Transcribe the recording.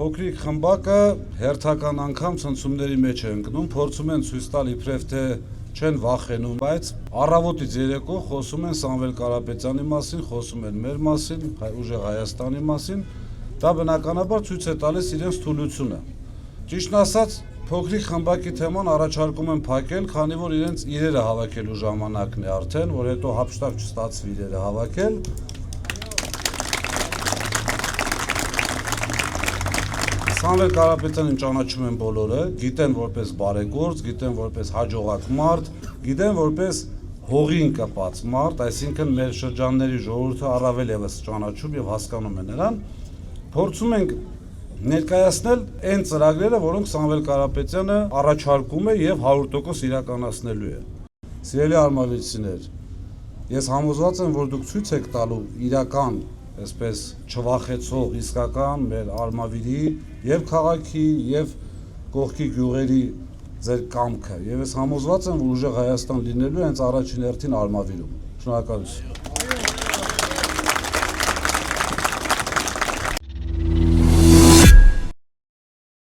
Փոքրիկ խմբակը հերթական անգամ ցնցումների մեջ է ընկնում, փորձում են ցույց տալ իբրև թե չեն վախենում, բայց առավոտից երեկո խոսում են Սամվել Կարապետյանի մասին, խոսում են մեր մասին, ուժեղ Հայաստանի մասին, դա բնականաբար ցույց է տալիս իրենց թուլությունը։ Ճիշտն ասած, փոքրիկ խմբակի թեման առաջարկում են փակել, քանի որ իրենց իրերը հավաքելու ժամանակն է արդեն, որ հետո հափշտակ չստացվի իրերը հավաքել։ Սամվել Կարապետյանին ճանաչում են բոլորը, գիտեն որպես բարեգործ, գիտեն որպես հաջողակ մարդ, գիտեն որպես հողին կպած մարդ, այսինքն մեր շրջանների ժողովուրդը առավել եւս ճանաչում եւ հասկանում է նրան։ Փորձում ենք ներկայացնել այն ծրագրերը, որոնք Սամվել Կարապետյանը առաջարկում է եւ 100% իրականացնելու է։ Սիրելի արմավիրցիներ, ես համոզված եմ, որ դուք ցույց եք տալու իրական, այսպես չվախեցող, իսկական մեր Արմավիրի եւ քաղաքի եւ կողքի գյուղերի ձեր կամքը, եւ ես համոզված եմ, որ ուժեղ Հայաստան լինելու հենց առաջին հերթին Արմավիրում։ Շնորհակալություն։